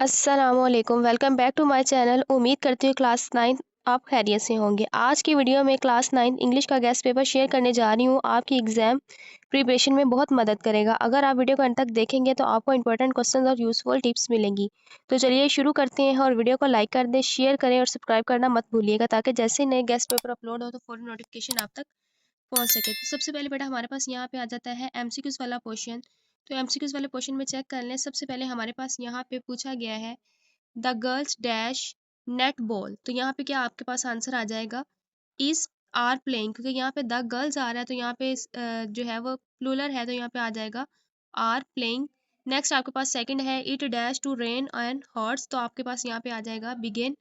अस्सलामुअलैकुम welcome back to my channel. उम्मीद करती हूँ क्लास 9 आप खैरियत से होंगे। आज की वीडियो में क्लास 9 इंग्लिश का गेस्ट पेपर शेयर करने जा रही हूँ। आपकी एग्जाम प्रिपरेशन में बहुत मदद करेगा। अगर आप वीडियो को अंत तक देखेंगे तो आपको इंपॉर्टेंट क्वेश्चंस और यूजफुल टिप्स मिलेंगी। तो चलिए शुरू करते हैं और वीडियो को लाइक कर दें, शेयर करें और सब्सक्राइब करना मत भूलिएगा ताकि जैसे ही नए गेस्ट पेपर अपलोड हो तो फौरन नोटिफिकेशन आप तक पहुंच सके। तो सबसे पहले बेटा हमारे पास यहाँ पे आ जाता है एमसीक्यूज वाला क्वेश्चन। तो एमसीक्यूज वाले क्वेश्चन में चेक कर लें। सबसे पहले हमारे पास यहाँ पे पूछा गया है the girls dash net ball. तो यहाँ पे क्या आपके पास आंसर आ जाएगा इज आर प्लेइंग, क्योंकि यहाँ पे द गर्ल्स आ रहा है तो यहाँ पे जो है वो प्लूरल है तो यहाँ पे आ जाएगा आर प्लेइंग। नेक्स्ट आपके पास सेकंड है it dash to rain and horse, तो आपके पास यहाँ पे आ जाएगा बिगिन।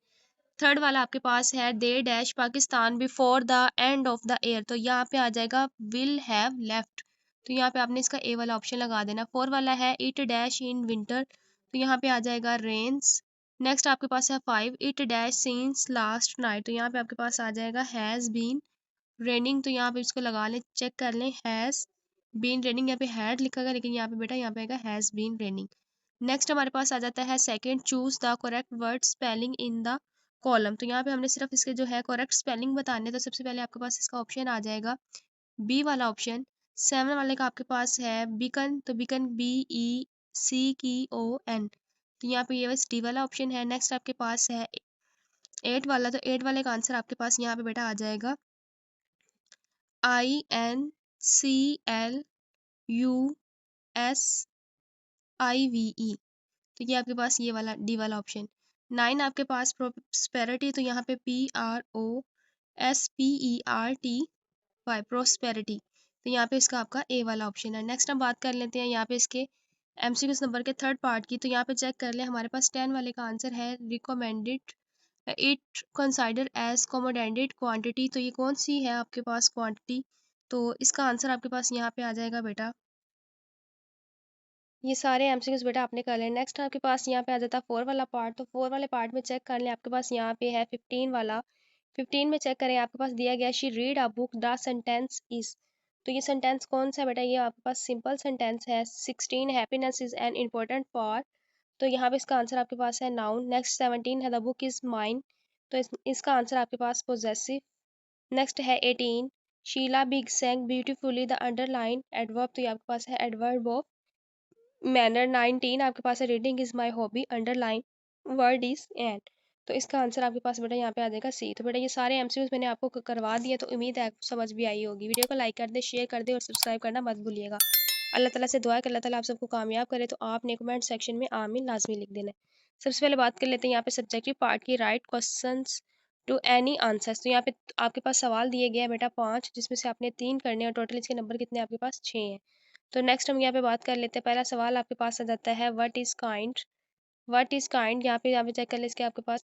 थर्ड वाला आपके पास है they dash Pakistan before the end of the year, तो यहाँ पे आ जाएगा विल हैव लेफ्ट, तो यहाँ पे आपने इसका ए वाला ऑप्शन लगा देना। फोर वाला है इट डैश इन विंटर, तो यहाँ पे आ जाएगा रेन्स। नेक्स्ट आपके पास है five it dash since last night, तो यहाँ पे आपके पास आ जाएगा हैज़ बीन रेनिंग, तो यहाँ पे इसको लगा लें, चेक कर लें हैज़ बीन रेनिंग। यहाँ पे हैड लिखा गया लेकिन यहाँ पे बेटा यहाँ पे आएगा हैज़ बीन रेनिंग। नेक्स्ट हमारे पास आ जाता है second choose the correct word spelling in the column, तो यहाँ पे हमने सिर्फ इसके जो है करेक्ट स्पेलिंग बताने, तो सबसे पहले आपके पास इसका ऑप्शन आ जाएगा बी वाला ऑप्शन। सेवन वाले का आपके पास है बिकन, तो बिकन BECKON, तो यहाँ पे ये बस डी वाला ऑप्शन है। नेक्स्ट आपके पास है एट वाला, तो एट वाले का आंसर आपके पास यहाँ पे बेटा आ जाएगा INCLUSIVE, तो ये आपके पास ये वाला डी वाला ऑप्शन। नाइन आपके पास प्रोस्पेरिटी, तो यहाँ पे PROSPERTY प्रोस्पेरिटी, तो यहाँ पे इसका आपका ए वाला ऑप्शन है। नेक्स्ट हम बात कर लेते हैं यहाँ पे इसके एमसीक्यूज नंबर के थर्ड पार्ट की, तो यहाँ पे चेक कर ले हमारे पास 10 वाले का आंसर है रिकमेंडेड इट कंसाइडर एज कमोडेंटेड क्वांटिटी, तो ये कौन सी है आपके पास क्वांटिटी, तो इसका आंसर आपके पास यहाँ पे आ जाएगा बेटा, ये सारे एमसीक्यूज बेटा आपने कर लें। नेक्स्ट आपके पास यहाँ पे आ जाता है फोर वाला पार्ट, तो फोर वाले पार्ट में चेक कर लें आपके पास यहाँ पे है 15 वाला। 15 में चेक करें आपके पास दिया गया she read a book the sentence is, तो ये सेंटेंस कौन सा है बेटा, ये आपके पास सिंपल सेंटेंस है। 16 happiness is an important for, तो यहाँ पे इसका आंसर आपके पास है नाउन। नेक्स्ट 17 है द बुक इज माइन, तो इसका आंसर आपके पास पोजेसिव। नेक्स्ट है 18 शीला बिग sang beautifully the underline adverb, तो ये आपके पास है एडवर्ब ऑफ मैनर। 19 आपके पास है reading is my hobby underline word is and, तो इसका आंसर आपके पास बेटा यहाँ पे आ जाएगा सी। तो बेटा ये सारे एमसीक्यूज मैंने आपको करवा दिए, तो उम्मीद है आपको समझ भी आई होगी। वीडियो को लाइक कर दे, शेयर कर दे और सब्सक्राइब करना मत भूलिएगा। अल्लाह ताला से दुआ है कि अल्लाह ताला आप सबको कामयाब करे, तो आपने कमेंट सेक्शन में आमीन लाजमी लिख देना है। सबसे पहले बात कर लेते हैं यहाँ पे सब्जेक्टिव पार्ट की, write questions to any answers, तो यहाँ पे आपके पास सवाल दिए गए हैं बेटा 5, जिसमें से आपने 3 करने और टोटल इसके नंबर कितने आपके पास 6 हैं। तो नेक्स्ट हम यहाँ पे बात कर लेते हैं। पहला सवाल आपके पास आ जाता है what is kind. What is kind, यहाँ पे चेक कर ले इसके आपके पास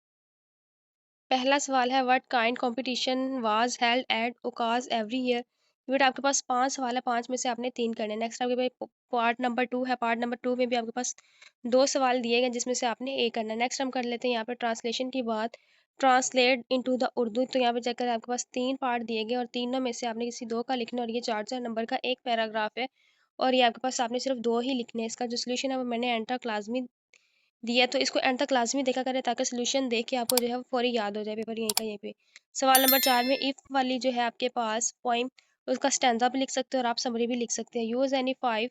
पहला सवाल है what kind competition was held at ओकाज एवरी ईयर। बेटा आपके पास 5 सवाल है, 5 में से आपने 3 करने। नेक्स्ट आपके पास पार्ट नंबर 2 है, पार्ट नंबर 2 में भी आपके पास 2 सवाल दिए गए जिसमें से आपने एक करना। नेक्स्ट हम कर लेते हैं यहाँ पे ट्रांसलेशन की बात, ट्रांसलेट इनटू द उर्दू, तो यहाँ पे चेक करें आपके पास 3 पार्ट दिए गए और तीनों में से आपने किसी 2 का लिखना, और ये 4-4 नंबर का एक पैराग्राफ है और ये आपके पास आपने सिर्फ 2 ही लिखने हैं। इसका जो सोल्यूशन है वो मैंने एंटर क्लास में दिया, तो इसको एंड तक लाजमी देखा करें ताकि सोल्यूशन देख के आपको जो है वो फौरी याद हो जाए पेपर यहीं का यहीं पे। सवाल नंबर 4 में इफ वाली जो है आपके पास पोइम, उसका स्टैंजा भी लिख सकते हो और आप समरी भी लिख सकते हैं। Use any 5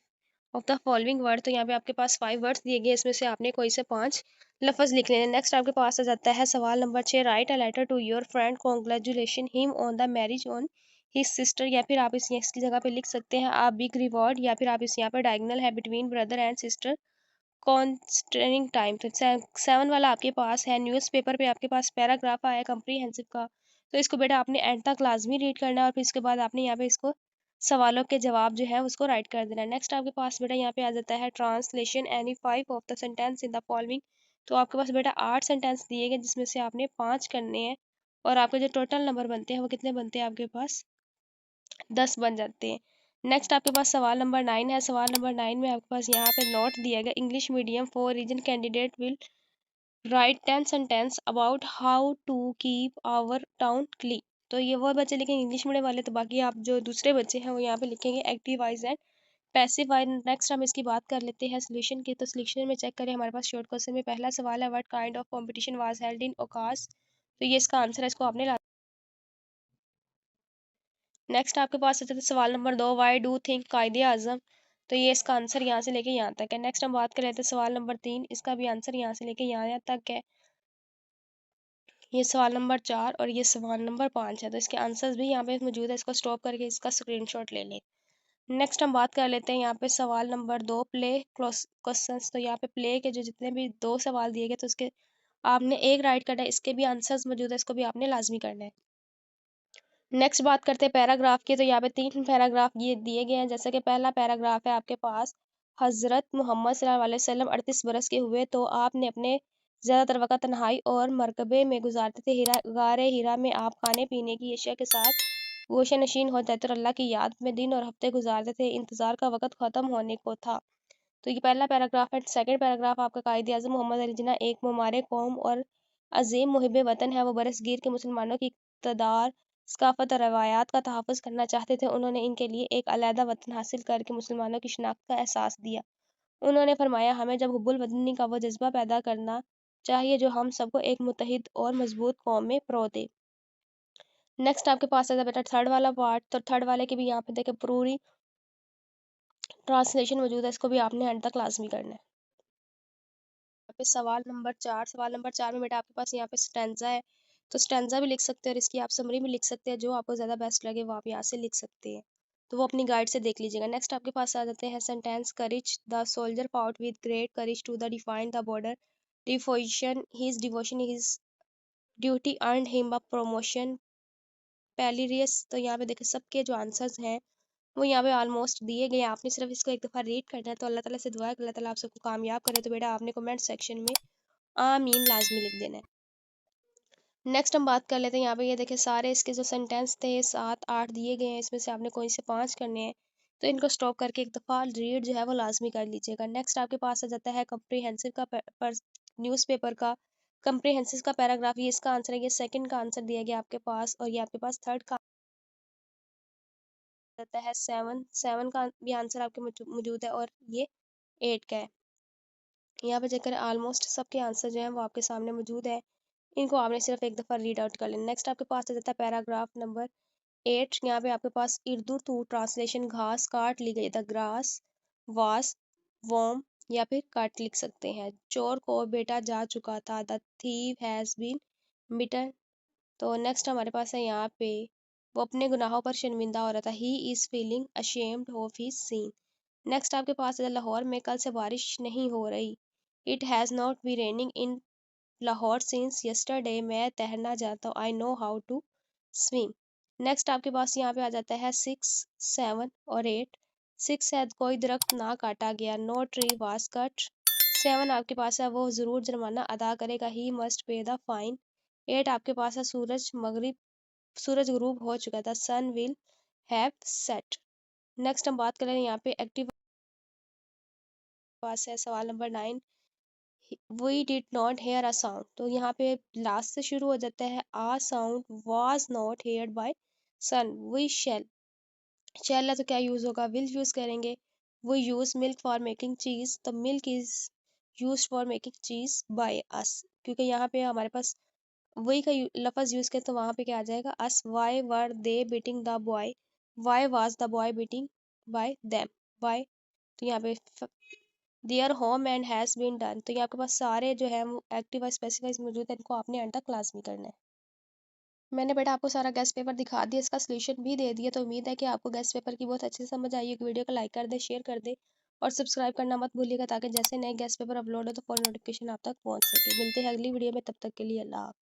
of the following word, तो यहाँ पे आपके पास 5 वर्ड्स दिए गए, इसमें से आपने कोई से 5 लफ्ज लिख लेने। नेक्स्ट आपके पास आ जाता है सवाल नंबर 6, write a letter to your friend congratulation him on the marriage on his sister, या फिर आप इस इसकी जगह पे लिख सकते हैं आप बिग रिवॉर्ड, या फिर आप इस यहाँ पे डायगोनल है बिटवीन ब्रदर एंड सिस्टर कॉन्स्टेनिंग टाइम। तो 7 वाला आपके पास है न्यूज़पेपर पे आपके पास पैराग्राफ आया कम्प्रीहेंसिव का, तो इसको बेटा आपने एंड तक लाजमी रीड करना है और फिर इसके बाद आपने यहाँ पे इसको सवालों के जवाब जो है उसको राइट कर देना है। नेक्स्ट आपके पास बेटा यहाँ पे आ जाता है translation any 5 of the sentence in the following, तो आपके पास बेटा 8 सेंटेंस दिए गए जिसमें से आपने 5 करने हैं और आपके जो टोटल नंबर बनते हैं वो कितने बनते हैं आपके पास 10 बन जाते हैं। नेक्स्ट आपके पास सवाल नंबर 9 है। सवाल नंबर 9 में आपके पास यहाँ पे नोट दिया गया English medium for reason candidate will write 10 sentence about how to keep our town clean, तो ये वो बच्चे लिखेंगे इंग्लिश मीडियम वाले, तो बाकी आप जो दूसरे बच्चे हैं वो यहाँ पे लिखेंगे active voice and passive voice. Next हम इसकी बात कर लेते हैं सोल्यूशन की। तो सोल्यूशन में चेक करें, हमारे पास शॉर्ट क्वेश्चन में पहला सवाल है, what kind of competition was held in ओकास। तो ये इसका आंसर है, इसको आपने नेक्स्ट आपके पास है सवाल नंबर 2, व्हाई डू थिंक कायदे आजम। तो ये इसका आंसर यहाँ से लेके यहाँ तक है। नेक्स्ट हम बात कर लेते हैं सवाल नंबर 3, इसका भी आंसर यहाँ से लेके यहाँ तक है। ये सवाल नंबर 4 और ये सवाल नंबर 5 है। तो इसके आंसर्स भी यहाँ पे मौजूद है, इसको स्टॉप करके इसका स्क्रीनशॉट ले लें। नेक्स्ट हम बात कर लेते हैं यहाँ पे सवाल नंबर 2, प्ले क्वेश्चंस। तो यहाँ पे प्ले के जो जितने भी 2 सवाल दिए गए, तो उसके आपने एक राइट करना है, इसके भी आंसर्स मौजूद है, इसको भी आपने लाजमी करना है। नेक्स्ट बात करते हैं पैराग्राफ की। तो यहाँ पे 3 पैराग्राफ ये दिए गए हैं। जैसे कि पहला पैराग्राफ है आपके पास, हज़रत मोहम्मद सल्लल्लाहु अलैहि वसल्लम 38 बरस के हुए तो आपने अपने ज़्यादातर वक़्त तन्हाई और मरकबे में गुजारते थे। गारे हिरा में आप खाने पीने की अशिया के साथ गोशे नशीन हो जाते और अल्लाह की याद में दिन और हफ्ते गुजारते थे। इंतज़ार का वक़्त ख़त्म होने को था। तो ये पहला पैराग्राफ है। सेकंड पैराग्राफ आपका कायदे आज़म मोहम्मद अली जिन्ना एक मुमारे कौम और अजीम मुहिब वतन है। वो बरसगीर के मुसलमानों की इक़्तिदार, सकाफ़त और रवायात का तहफ़्फ़ुज़ करना चाहते थे। उन्होंने इनके लिए एक अलहदा वतन हासिल करके मुसलमानों की शिनाख्त का एहसास दिया। उन्होंने फरमाया, हमें जब हुब्बुल वतनी का वो जज़्बा पैदा करना चाहिए जो हम सबको एक मुत्तहिद और मज़बूत कौम में परो दे। नेक्स्ट आपके पास है बेटा थर्ड वाला पार्ट। तो थर्ड वाले की भी यहाँ पे देखें पूरी ट्रांसलेशन मौजूद है, इसको भी आपने एंड तक लाज़मी करना है। यहाँ पे सवाल नंबर 4 में बेटा आपके पास यहाँ पे स्टैंज़ा है। तो स्टैंज़ा भी लिख सकते हैं और इसकी आप समरी भी लिख सकते हैं, जो आपको ज़्यादा बेस्ट लगे वो आप यहाँ से लिख सकते हैं। तो वो अपनी गाइड से देख लीजिएगा। नेक्स्ट आपके पास आ जाते हैं sentence, courage the soldier fought with great courage to the define the border devotion his duty earned him a promotion पैलिरियस। तो यहाँ पे देखिए सबके जो आंसर्स हैं वो यहाँ पे ऑलमोस्ट दिए गए हैं। आपने सिर्फ इसको एक दफ़ा रीड करना है। तो अल्लाह ताला से दुआ है कि अल्लाह ताला आप सबको कामयाब करे। तो बेटा आपने कमेंट सेक्शन में आमीन लाजमी लिख देना है। नेक्स्ट हम बात कर लेते हैं यहाँ पे, ये देखिए सारे इसके जो सेंटेंस थे 7 8 दिए गए हैं, इसमें से आपने कोई से 5 करने हैं। तो इनको स्टॉप करके एक दफ़ा रीड जो है वो लाजमी कर लीजिएगा। नेक्स्ट आपके पास आ जाता है कम्प्रीहेंसिव का न्यूज़पेपर का कम्प्रीहेंसिव का पैराग्राफ। ये इसका आंसर है, ये सेकंड का आंसर दिया गया आपके पास और ये आपके पास थर्ड का जाता है 7 का भी आंसर आपके मौजूद है और ये 8 का है। यहाँ पे चेक करें ऑलमोस्ट सबके आंसर जो हैं वो आपके सामने मौजूद है। इनको आपने सिर्फ एक दफ़ा रीड आउट कर लेना। नेक्स्ट आपके पास आ जाता है पैराग्राफ नंबर 8। यहाँ पे आपके पास इर्दू टू ट्रांसलेशन, घास काट ली गई, द ग्रास वास वॉर्म या फिर कट लिख सकते हैं। चोर को बेटा जा चुका था, द थीव हैज़ बीन बिटन। तो नेक्स्ट हमारे पास है यहाँ पे, वो अपने गुनाहों पर शर्मिंदा हो रहा था, he is feeling ashamed of his sin. Next आपके पास है लाहौर में कल से बारिश नहीं हो रही, it has not be raining in Lahore since yesterday. मैं तैरना जानता हूँ, I know how to swim. Next आपके पास यहाँ पे आ जाता है 6 7 और 8। 6 है कोई दरख्त ना काटा गया, नो ट्री वाज कट। 7 आपके पास है वो ज़रूर जुर्माना अदा करेगा, he must pay the fine. 8 आपके पास है सूरज गुरूब हो चुका था, sun will have set. Next हम बात करें यहाँ पे एक्टिव पास है सवाल number 9, we did not hear a sound. तो यहाँ पे लास्ट से शुरू हो जाता है, a sound was not heard by sun. We shall है तो क्या यूज होगा, विल यूज करेंगे। We use milk for making चीज, तो milk is use for making चीज बाय अस, क्योंकि यहाँ पे हमारे पास वही का लफज यूज करें तो वहां पे क्या आ जाएगा, us. Why were they beating the boy, why was the boy beating by them, by. तो यहाँ पे their home and has been done. तो ये आपके पास सारे जो है एक्टिव और स्पेसिफाइज मौजूद है, इनको आपने एंड तक लाजमी करना है। मैंने बेटा आपको सारा गेस्ट पेपर दिखा दिया, इसका सोल्यूशन भी दे दिया। तो उम्मीद है कि आपको गेस्ट पेपर की बहुत अच्छे से समझ आई है। वीडियो को लाइक कर दे, शेयर कर दे और सब्सक्राइब करना मत भूलिएगा, ताकि जैसे नए गेस्ट पेपर अपलोड हो तो फौरन नोटिफिकेशन आप तक पहुंच सके। मिलते हैं अगली वीडियो में, तब तक के लिए अल्लाह हाफ़िज़।